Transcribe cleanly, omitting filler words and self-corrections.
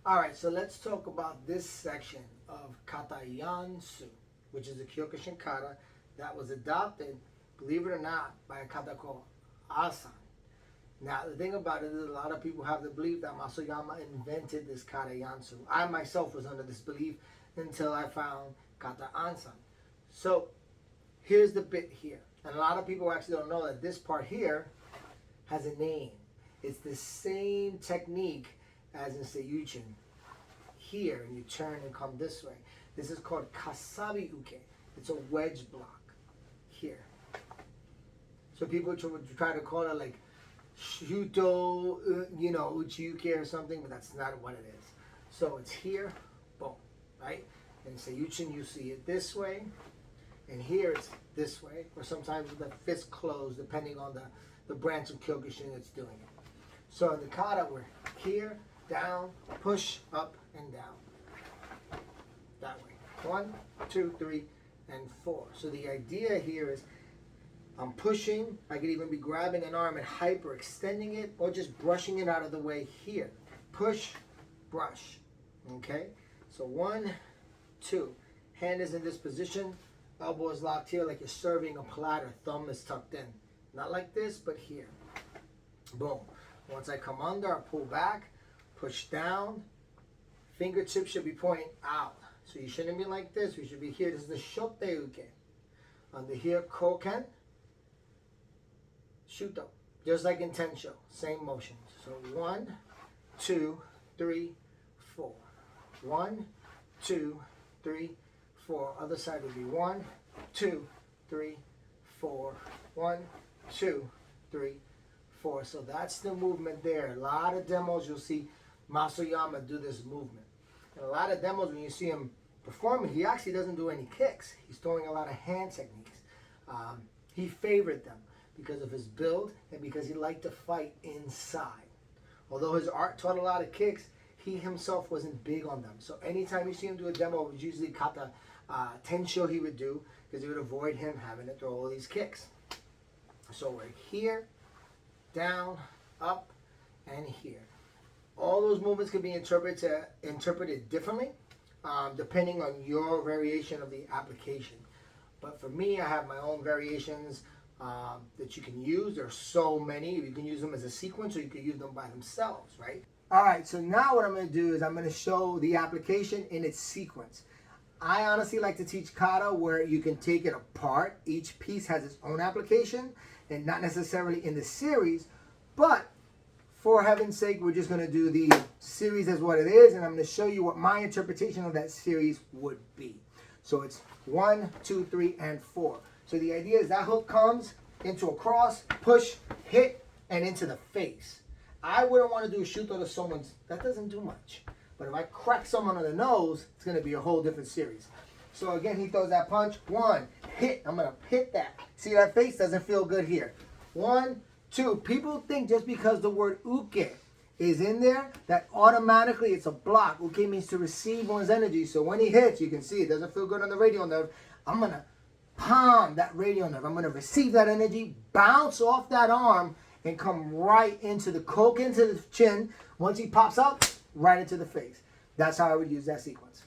All right, so let's talk about this section of kata Yansu, which is a Kyokushin kata that was adopted, believe it or not, by a kata called Asan. Now, the thing about it is a lot of people have the belief that Masuyama invented this kata Yansu. I myself was under this belief until I found kata Ansan. So, here's the bit here. And a lot of people actually don't know that this part here has a name. It's the same technique as in Seiyuchin here, and you turn and come this way. This is called kasabi uke. It's a wedge block here. So people try to call it like shuto, uchiuke or something, but that's not what it is. So it's here, boom, right? And Seiyuchin, you see it this way, and here it's this way, or sometimes with the fist closed, depending on the branch of Kyokushin that's doing it. So in the kata, we're here, down, push, up, and down. That way. 1, 2, 3, and 4. So the idea here is I'm pushing. I could even be grabbing an arm and hyperextending it, or just brushing it out of the way here. Push, brush. Okay? So 1, 2. Hand is in this position. Elbow is locked here like you're serving a platter. Thumb is tucked in. Not like this, but here. Boom. Once I come under, I pull back, push down. Fingertips should be pointing out. So you shouldn't be like this. We should be here. This is the shote uke. Under here, koken, shuto. Just like in tensho. Same motion. So 1, 2, 3, 4. 1, 2, 3, 4. Other side would be 1, 2, 3, 4. 1, 2, 3, 4. So that's the movement there. A lot of demos you'll see Masuyama do this movement. And a lot of demos when you see him performing, he actually doesn't do any kicks. He's throwing a lot of hand techniques. He favored them because of his build and because he liked to fight inside. Although his art taught a lot of kicks, he himself wasn't big on them. So anytime you see him do a demo, it was usually kata tensho he would do because he would avoid him having to throw all these kicks. So we're here, down, up, and here. All those movements can be interpreted differently depending on your variation of the application. But for me, I have my own variations that you can use. There are so many. You can use them as a sequence or you can use them by themselves, right? All right, so now what I'm going to do is I'm going to show the application in its sequence. I honestly like to teach kata where you can take it apart. Each piece has its own application and not necessarily in the series, but for heaven's sake, we're just going to do the series as what it is, and I'm going to show you what my interpretation of that series would be. So it's 1, 2, 3, and 4. So the idea is that hook comes into a cross, push, hit, and into the face. I wouldn't want to do a shuto to someone's, that doesn't do much. But if I crack someone on the nose, it's going to be a whole different series. So again, he throws that punch. 1, hit. I'm going to hit that. See, that face doesn't feel good here. 1, 2. People think just because the word uke is in there, that automatically it's a block. Uke means to receive one's energy. So when he hits, you can see it doesn't feel good on the radial nerve. I'm going to palm that radial nerve. I'm going to receive that energy, bounce off that arm, and come right into the koken, into the chin. Once he pops up, right into the face. That's how I would use that sequence.